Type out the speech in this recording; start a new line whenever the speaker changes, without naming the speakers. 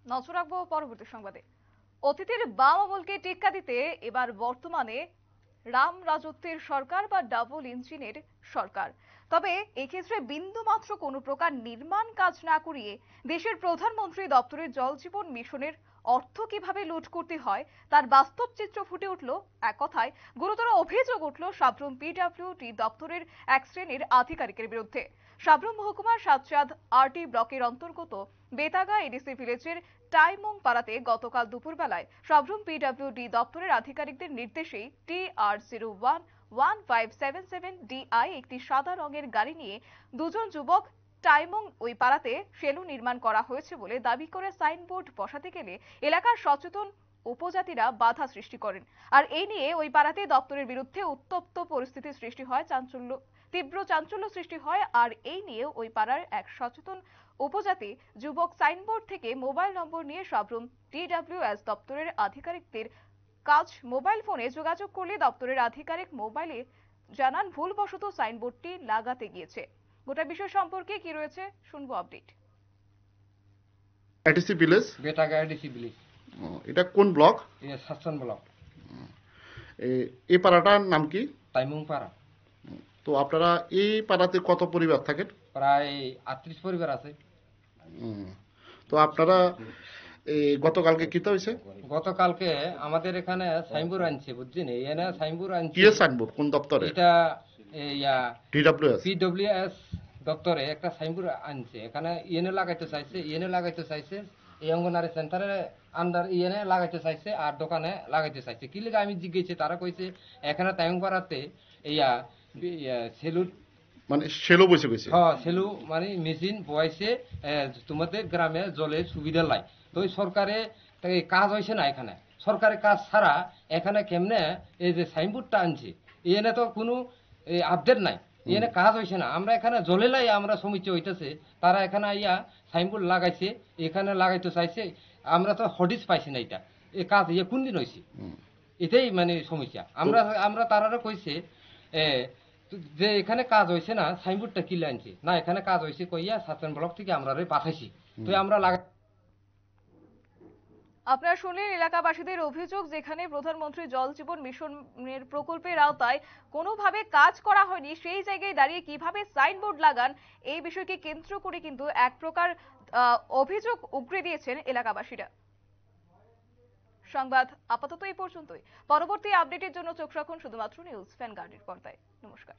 নজর রাখবো পরবর্তী সংবাদে। অতীতের বাম আমলকে টেক্কা দিতে এবার বর্তমানে রাম রাজত্বের সরকার বা ডাবল ইঞ্জিনের সরকার। তবে এক্ষেত্রে বিন্দুমাত্র কোনো প্রকার নির্মাণ কাজ না করিয়ে দেশের প্রধানমন্ত্রী দপ্তরের জল জীবন মিশনের অর্থ কিভাবে লুট করতে হয় তার বাস্তব চিত্র ফুটে উঠল। এক কথায় গুরুতর অভিযোগ উঠল সাব্রুম পিডব্লিউডি দপ্তরের এক শ্রেণীর আধিকারিকের বিরুদ্ধে। সাব্রুম মহকুমার সাতচাঁদ আরটি ব্লকের অন্তর্গত বেতাগা এডিসি ভিলেজের টাইমং পাড়াতে গতকাল দুপুরবেলায় সাব্রুম পিডব্লিউডি দপ্তরের আধিকারিকদের নির্দেশেই TR011577DI একটি সাদা রঙের গাড়ি নিয়ে দুজন যুবক টাইমং ওই পাড়াতে সেলু নির্মাণ করা হয়েছে বলে দাবি করে সাইনবোর্ড বসাতে গেলে এলাকার সচেতন উপজাতিরা বাধা সৃষ্টি করেন। আর এই নিয়ে ওই পাড়াতে দপ্তরের বিরুদ্ধে উত্তপ্ত পরিস্থিতি সৃষ্টি হয়, তীব্র চাঞ্চল্য সৃষ্টি হয়। আর এই নিয়ে ওই পাড়ার এক সচেতন উপজাতি যুবক সাইনবোর্ড থেকে মোবাইল নম্বর নিয়ে সাব্রুম DWS দপ্তরের আধিকারিকদের কাজ মোবাইল ফোনে যোগাযোগ করলে দপ্তরের আধিকারিক মোবাইলে জানান ভুলবশত সাইনবোর্ডটি লাগাতে গিয়েছে। গোটা বিষয় সম্পর্কে কি রয়েছে শুনবো update.
ADC village,
Betaga ADC village.
এটা কোন ব্লক?
এটা সাতচন ব্লক।
এই পাড়াটার নাম কি?
টাইমং পাড়া।
তো আপনারা এই পাড়াতে কত পরিবার থাকেন?
প্রায় 38 পরিবার আছে।
তো আপনারা গতকালকে কি হয়েছে?
গতকালকে আমাদের এখানে সাইনবোর্ড আনছে, বুঝছেন? এখানে সাইনবোর্ড আনছে।
কি সাইনবোর্ড? কোন দপ্তরে?
এটা
DWS
দপ্তরে একটা সাইনবোর্ড আনছে। এখানে ইএনএ লাগাইতে চাইছে, এই অঙ্গনারী সেন্টারে আন্ডার ইএনএ লাগাইতে চাইছে আর দোকানে লাগাইতে চাইছে। কি লিগে আমি জিজ্ঞেসি, তারা কইছে এখানে টাইম পাড়াতে সেলুট
মানে সেলো বসে গেছে।
হ্যাঁ, সেলু মানে মেশিন বয়াইছে তোমাদের গ্রামে জলের সুবিধা লাই। তো সরকারে কাজ হয়েছে না, এখানে সরকারের কাজ ছাড়া এখানে কেমনে এই যে সাইনবোর্ডটা আনছে এনে তো কোনো আপডেট নাই, এনে কাজ হয়েছে না। আমরা এখানে জলে লাই আমরা সমস্যা হইতেছে, তারা এখানে আইয়া সাইনবোর্ড লাগাইছে, এখানে লাগাইতে চাইছে। আমরা তো হডিস পাইছি না, এটা এই কাজ কোন দিন হয়েছে, এটাই মানে সমস্যা। আমরা তারা কইছে যে এখানে কাজ হয়েছে না, সাইনবোর্ডটা কি আনছে না, এখানে কাজ হয়েছে কইয়া সাতচন ব্লক থেকে আমরা পাঠাইছি। তো আমরা
আপনারা শুনলেন এলাকাবাসীদের অভিযোগ, যেখানে প্রধানমন্ত্রী জল জীবন মিশনের প্রকল্পের আওতায় কোনোভাবে কাজ করা হয়নি, সেই জায়গায় দাঁড়িয়ে কিভাবে সাইনবোর্ড লাগান এই বিষয়কে কেন্দ্র করে কিন্তু এক প্রকার অভিযোগ উগরে দিয়েছেন এলাকাবাসীরা। সংবাদ আপাতত এই পর্যন্তই। পরবর্তী আপডেটের জন্য চোখ রাখুন শুধুমাত্র নিউজ ভ্যানগার্ডের পর্দায়। নমস্কার।